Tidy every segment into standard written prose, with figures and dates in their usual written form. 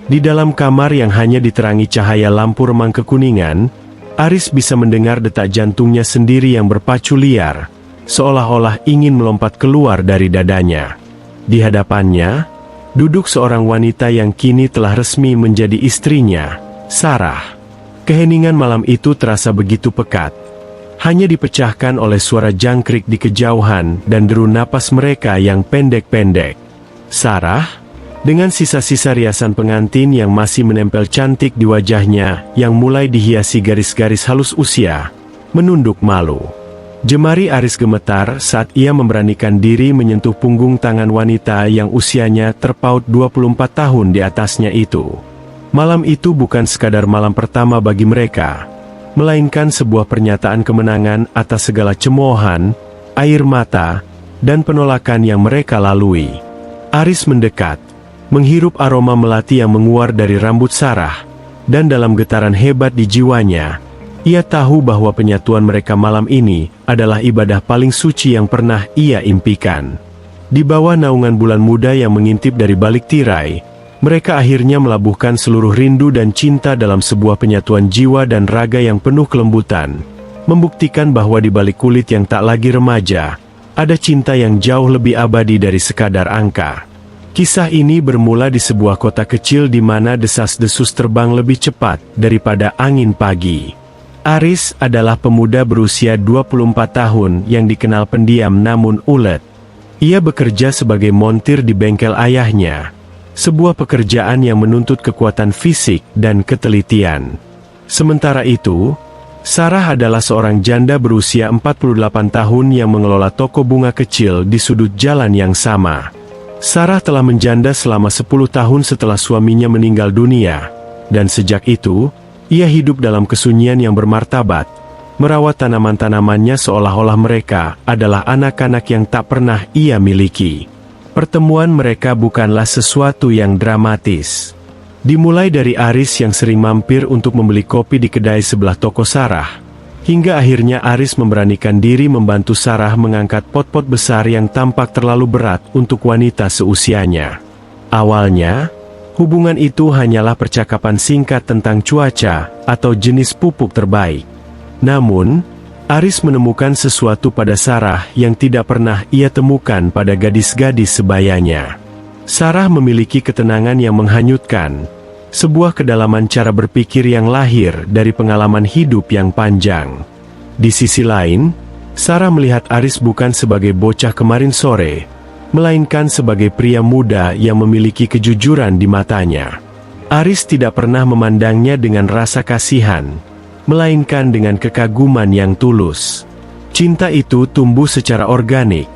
Di dalam kamar yang hanya diterangi cahaya lampu remang kekuningan, Aris bisa mendengar detak jantungnya sendiri yang berpacu liar, seolah-olah ingin melompat keluar dari dadanya. Di hadapannya, duduk seorang wanita yang kini telah resmi menjadi istrinya, Sarah. Keheningan malam itu terasa begitu pekat. Hanya dipecahkan oleh suara jangkrik di kejauhan dan deru napas mereka yang pendek-pendek. Sarah, dengan sisa-sisa riasan pengantin yang masih menempel cantik di wajahnya yang mulai dihiasi garis-garis halus usia, menunduk malu. Jemari Aris gemetar saat ia memberanikan diri menyentuh punggung tangan wanita yang usianya terpaut 24 tahun di atasnya itu. Malam itu bukan sekadar malam pertama bagi mereka, melainkan sebuah pernyataan kemenangan atas segala cemoohan, air mata, dan penolakan yang mereka lalui. Aris mendekat, menghirup aroma melati yang menguar dari rambut Sarah, dan dalam getaran hebat di jiwanya, ia tahu bahwa penyatuan mereka malam ini adalah ibadah paling suci yang pernah ia impikan. Di bawah naungan bulan muda yang mengintip dari balik tirai, mereka akhirnya melabuhkan seluruh rindu dan cinta dalam sebuah penyatuan jiwa dan raga yang penuh kelembutan, membuktikan bahwa di balik kulit yang tak lagi remaja, ada cinta yang jauh lebih abadi dari sekadar angka. Kisah ini bermula di sebuah kota kecil di mana desas-desus terbang lebih cepat daripada angin pagi. Aris adalah pemuda berusia 24 tahun yang dikenal pendiam namun ulet. Ia bekerja sebagai montir di bengkel ayahnya, sebuah pekerjaan yang menuntut kekuatan fisik dan ketelitian. Sementara itu, Sarah adalah seorang janda berusia 48 tahun yang mengelola toko bunga kecil di sudut jalan yang sama. Sarah telah menjanda selama 10 tahun setelah suaminya meninggal dunia, dan sejak itu, ia hidup dalam kesunyian yang bermartabat, merawat tanaman-tanamannya seolah-olah mereka adalah anak-anak yang tak pernah ia miliki. Pertemuan mereka bukanlah sesuatu yang dramatis. Dimulai dari Aris yang sering mampir untuk membeli kopi di kedai sebelah toko Sarah, hingga akhirnya Aris memberanikan diri membantu Sarah mengangkat pot-pot besar yang tampak terlalu berat untuk wanita seusianya. Awalnya, hubungan itu hanyalah percakapan singkat tentang cuaca atau jenis pupuk terbaik. Namun, Aris menemukan sesuatu pada Sarah yang tidak pernah ia temukan pada gadis-gadis sebayanya. Sarah memiliki ketenangan yang menghanyutkan, sebuah kedalaman cara berpikir yang lahir dari pengalaman hidup yang panjang. Di sisi lain, Sarah melihat Aris bukan sebagai bocah kemarin sore, melainkan sebagai pria muda yang memiliki kejujuran di matanya. Aris tidak pernah memandangnya dengan rasa kasihan, melainkan dengan kekaguman yang tulus. Cinta itu tumbuh secara organik,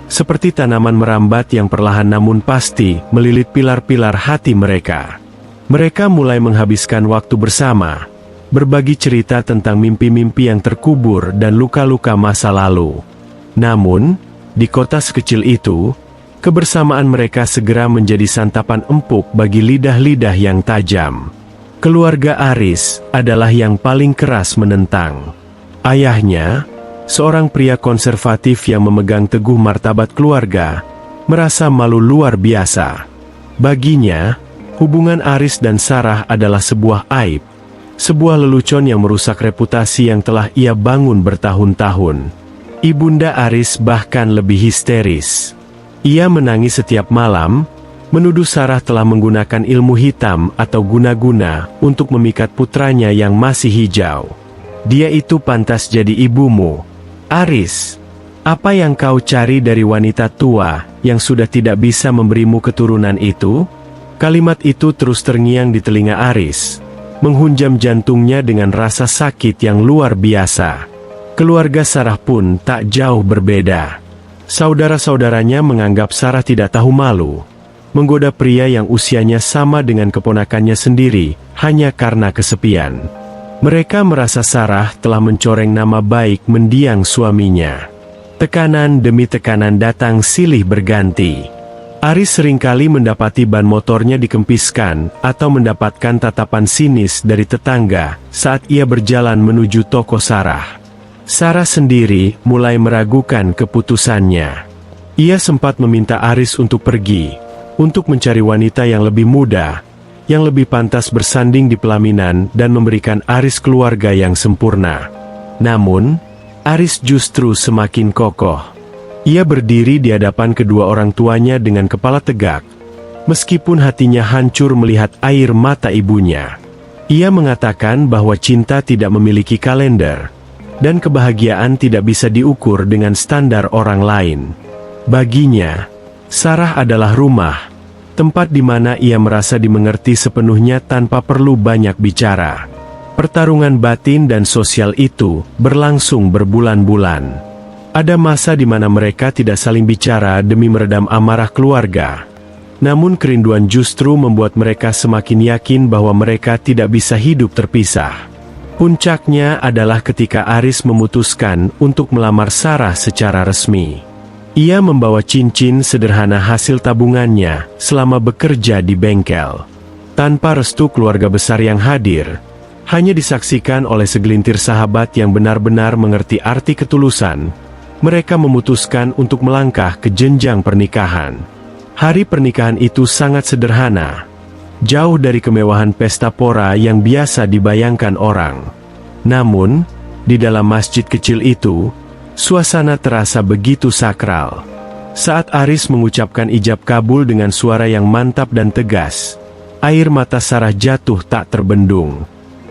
seperti tanaman merambat yang perlahan namun pasti melilit pilar-pilar hati mereka. Mereka mulai menghabiskan waktu bersama, berbagi cerita tentang mimpi-mimpi yang terkubur dan luka-luka masa lalu. Namun, di kota sekecil itu, kebersamaan mereka segera menjadi santapan empuk bagi lidah-lidah yang tajam. Keluarga Aris adalah yang paling keras menentang. Ayahnya, seorang pria konservatif yang memegang teguh martabat keluarga, merasa malu luar biasa. Baginya, hubungan Aris dan Sarah adalah sebuah aib, sebuah lelucon yang merusak reputasi yang telah ia bangun bertahun-tahun. Ibunda Aris bahkan lebih histeris. Ia menangis setiap malam, menuduh Sarah telah menggunakan ilmu hitam atau guna-guna untuk memikat putranya yang masih hijau. Dia itu pantas jadi ibumu. Aris, apa yang kau cari dari wanita tua yang sudah tidak bisa memberimu keturunan itu? Kalimat itu terus terngiang di telinga Aris, menghunjam jantungnya dengan rasa sakit yang luar biasa. Keluarga Sarah pun tak jauh berbeda. Saudara-saudaranya menganggap Sarah tidak tahu malu, menggoda pria yang usianya sama dengan keponakannya sendiri, hanya karena kesepian. Mereka merasa Sarah telah mencoreng nama baik mendiang suaminya. Tekanan demi tekanan datang silih berganti. Aris seringkali mendapati ban motornya dikempiskan atau mendapatkan tatapan sinis dari tetangga saat ia berjalan menuju toko Sarah. Sarah sendiri mulai meragukan keputusannya. Ia sempat meminta Aris untuk pergi, untuk mencari wanita yang lebih muda, yang lebih pantas bersanding di pelaminan dan memberikan Aris keluarga yang sempurna. Namun, Aris justru semakin kokoh. Ia berdiri di hadapan kedua orang tuanya dengan kepala tegak, meskipun hatinya hancur melihat air mata ibunya. Ia mengatakan bahwa cinta tidak memiliki kalender, dan kebahagiaan tidak bisa diukur dengan standar orang lain. Baginya, Sarah adalah rumah, tempat di mana ia merasa dimengerti sepenuhnya tanpa perlu banyak bicara. Pertarungan batin dan sosial itu berlangsung berbulan-bulan. Ada masa di mana mereka tidak saling bicara demi meredam amarah keluarga. Namun kerinduan justru membuat mereka semakin yakin bahwa mereka tidak bisa hidup terpisah. Puncaknya adalah ketika Aris memutuskan untuk melamar Sarah secara resmi. Ia membawa cincin sederhana hasil tabungannya selama bekerja di bengkel. Tanpa restu keluarga besar yang hadir, hanya disaksikan oleh segelintir sahabat yang benar-benar mengerti arti ketulusan, mereka memutuskan untuk melangkah ke jenjang pernikahan. Hari pernikahan itu sangat sederhana, jauh dari kemewahan pesta pora yang biasa dibayangkan orang. Namun, di dalam masjid kecil itu, suasana terasa begitu sakral. Saat Aris mengucapkan ijab kabul dengan suara yang mantap dan tegas, air mata Sarah jatuh tak terbendung.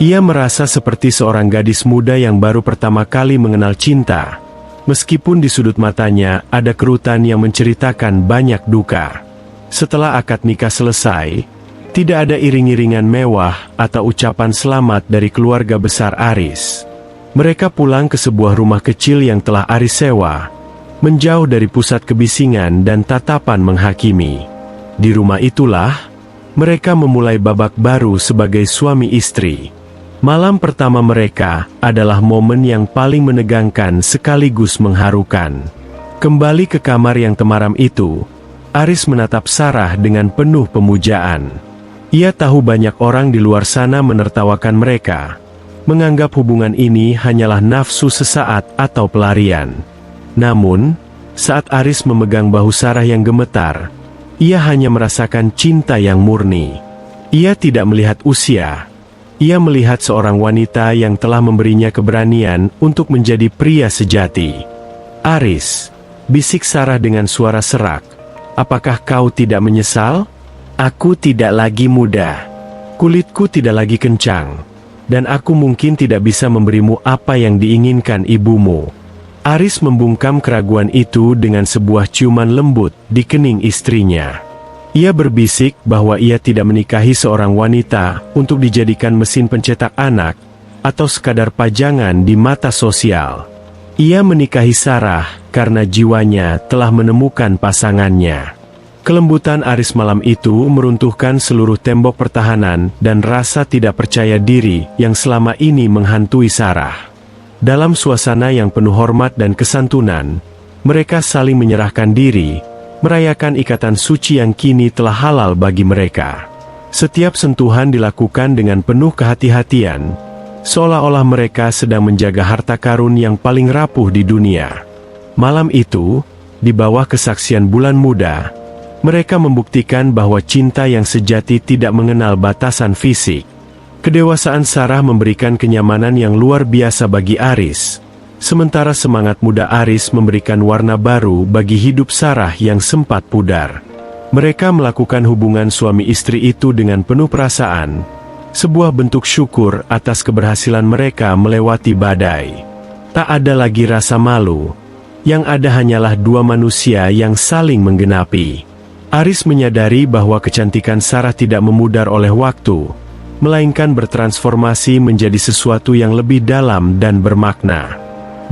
Ia merasa seperti seorang gadis muda yang baru pertama kali mengenal cinta, meskipun di sudut matanya ada kerutan yang menceritakan banyak duka. Setelah akad nikah selesai, tidak ada iring-iringan mewah atau ucapan selamat dari keluarga besar Aris. Mereka pulang ke sebuah rumah kecil yang telah Aris sewa, menjauh dari pusat kebisingan dan tatapan menghakimi. Di rumah itulah, mereka memulai babak baru sebagai suami istri. Malam pertama mereka adalah momen yang paling menegangkan sekaligus mengharukan. Kembali ke kamar yang temaram itu, Aris menatap Sarah dengan penuh pemujaan. Ia tahu banyak orang di luar sana menertawakan mereka, menganggap hubungan ini hanyalah nafsu sesaat atau pelarian. Namun, saat Aris memegang bahu Sarah yang gemetar, ia hanya merasakan cinta yang murni. Ia tidak melihat usia. Ia melihat seorang wanita yang telah memberinya keberanian untuk menjadi pria sejati. "Aris," bisik Sarah dengan suara serak, "apakah kau tidak menyesal? Aku tidak lagi muda. Kulitku tidak lagi kencang. Dan aku mungkin tidak bisa memberimu apa yang diinginkan ibumu." Aris membungkam keraguan itu dengan sebuah ciuman lembut di kening istrinya. Ia berbisik bahwa ia tidak menikahi seorang wanita untuk dijadikan mesin pencetak anak, atau sekadar pajangan di mata sosial. Ia menikahi Sarah karena jiwanya telah menemukan pasangannya. Kelembutan Aris malam itu meruntuhkan seluruh tembok pertahanan dan rasa tidak percaya diri yang selama ini menghantui Sarah. Dalam suasana yang penuh hormat dan kesantunan, mereka saling menyerahkan diri, merayakan ikatan suci yang kini telah halal bagi mereka. Setiap sentuhan dilakukan dengan penuh kehati-hatian, seolah-olah mereka sedang menjaga harta karun yang paling rapuh di dunia. Malam itu, di bawah kesaksian bulan muda, mereka membuktikan bahwa cinta yang sejati tidak mengenal batasan fisik. Kedewasaan Sarah memberikan kenyamanan yang luar biasa bagi Aris, sementara semangat muda Aris memberikan warna baru bagi hidup Sarah yang sempat pudar. Mereka melakukan hubungan suami istri itu dengan penuh perasaan, sebuah bentuk syukur atas keberhasilan mereka melewati badai. Tak ada lagi rasa malu, yang ada hanyalah dua manusia yang saling menggenapi. Aris menyadari bahwa kecantikan Sarah tidak memudar oleh waktu, melainkan bertransformasi menjadi sesuatu yang lebih dalam dan bermakna.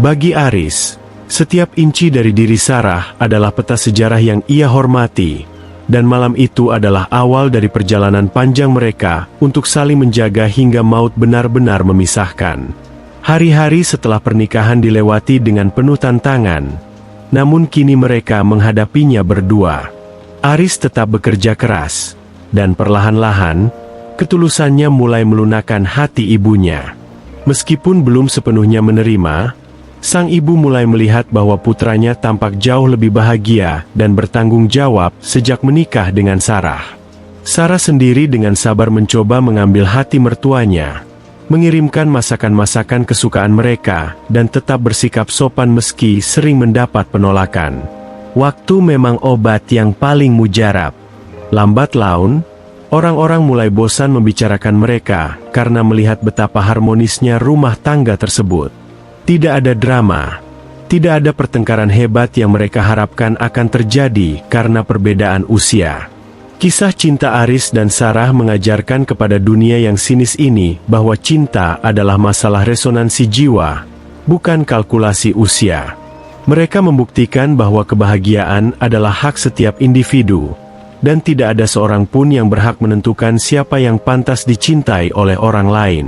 Bagi Aris, setiap inci dari diri Sarah adalah peta sejarah yang ia hormati, dan malam itu adalah awal dari perjalanan panjang mereka untuk saling menjaga hingga maut benar-benar memisahkan. Hari-hari setelah pernikahan dilewati dengan penuh tantangan, namun kini mereka menghadapinya berdua. Aris tetap bekerja keras, dan perlahan-lahan, ketulusannya mulai melunakkan hati ibunya. Meskipun belum sepenuhnya menerima, sang ibu mulai melihat bahwa putranya tampak jauh lebih bahagia dan bertanggung jawab sejak menikah dengan Sarah. Sarah sendiri dengan sabar mencoba mengambil hati mertuanya, mengirimkan masakan-masakan kesukaan mereka, dan tetap bersikap sopan meski sering mendapat penolakan. Waktu memang obat yang paling mujarab. Lambat laun, orang-orang mulai bosan membicarakan mereka karena melihat betapa harmonisnya rumah tangga tersebut. Tidak ada drama, tidak ada pertengkaran hebat yang mereka harapkan akan terjadi karena perbedaan usia. Kisah cinta Aris dan Sarah mengajarkan kepada dunia yang sinis ini bahwa cinta adalah masalah resonansi jiwa, bukan kalkulasi usia. Mereka membuktikan bahwa kebahagiaan adalah hak setiap individu, dan tidak ada seorang pun yang berhak menentukan siapa yang pantas dicintai oleh orang lain.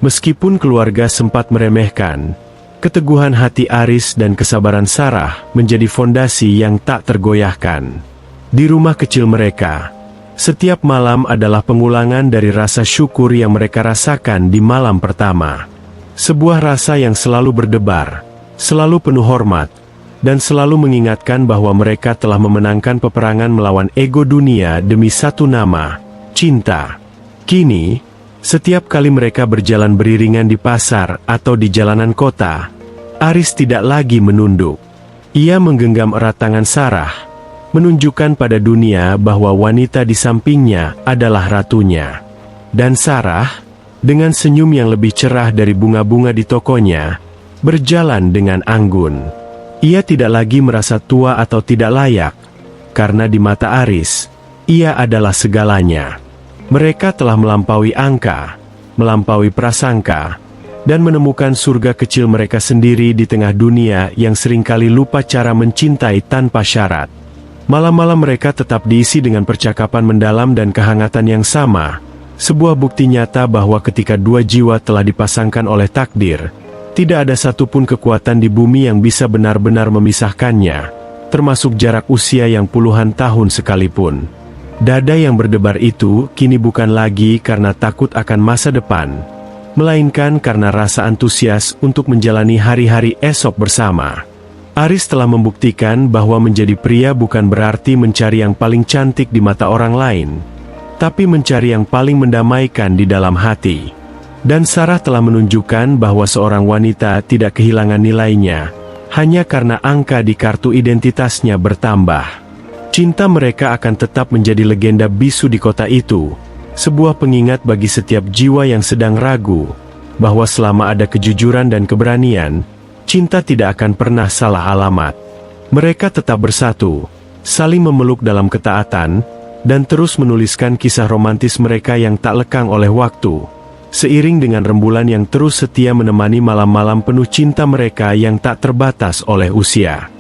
Meskipun keluarga sempat meremehkan, keteguhan hati Aris dan kesabaran Sarah menjadi fondasi yang tak tergoyahkan. Di rumah kecil mereka, setiap malam adalah pengulangan dari rasa syukur yang mereka rasakan di malam pertama. Sebuah rasa yang selalu berdebar, selalu penuh hormat, dan selalu mengingatkan bahwa mereka telah memenangkan peperangan melawan ego dunia demi satu nama, cinta. Kini, setiap kali mereka berjalan beriringan di pasar atau di jalanan kota, Aris tidak lagi menunduk. Ia menggenggam erat tangan Sarah, menunjukkan pada dunia bahwa wanita di sampingnya adalah ratunya. Dan Sarah, dengan senyum yang lebih cerah dari bunga-bunga di tokonya, berjalan dengan anggun. Ia tidak lagi merasa tua atau tidak layak, karena di mata Aris, ia adalah segalanya. Mereka telah melampaui angka, melampaui prasangka, dan menemukan surga kecil mereka sendiri di tengah dunia yang seringkali lupa cara mencintai tanpa syarat. Malam-malam mereka tetap diisi dengan percakapan mendalam dan kehangatan yang sama, sebuah bukti nyata bahwa ketika dua jiwa telah dipasangkan oleh takdir, tidak ada satupun kekuatan di bumi yang bisa benar-benar memisahkannya, termasuk jarak usia yang puluhan tahun sekalipun. Dada yang berdebar itu kini bukan lagi karena takut akan masa depan, melainkan karena rasa antusias untuk menjalani hari-hari esok bersama. Aris telah membuktikan bahwa menjadi pria bukan berarti mencari yang paling cantik di mata orang lain, tapi mencari yang paling mendamaikan di dalam hati. Dan Sarah telah menunjukkan bahwa seorang wanita tidak kehilangan nilainya, hanya karena angka di kartu identitasnya bertambah. Cinta mereka akan tetap menjadi legenda bisu di kota itu, sebuah pengingat bagi setiap jiwa yang sedang ragu, bahwa selama ada kejujuran dan keberanian, cinta tidak akan pernah salah alamat. Mereka tetap bersatu, saling memeluk dalam ketaatan, dan terus menuliskan kisah romantis mereka yang tak lekang oleh waktu, seiring dengan rembulan yang terus setia menemani malam-malam penuh cinta mereka yang tak terbatas oleh usia.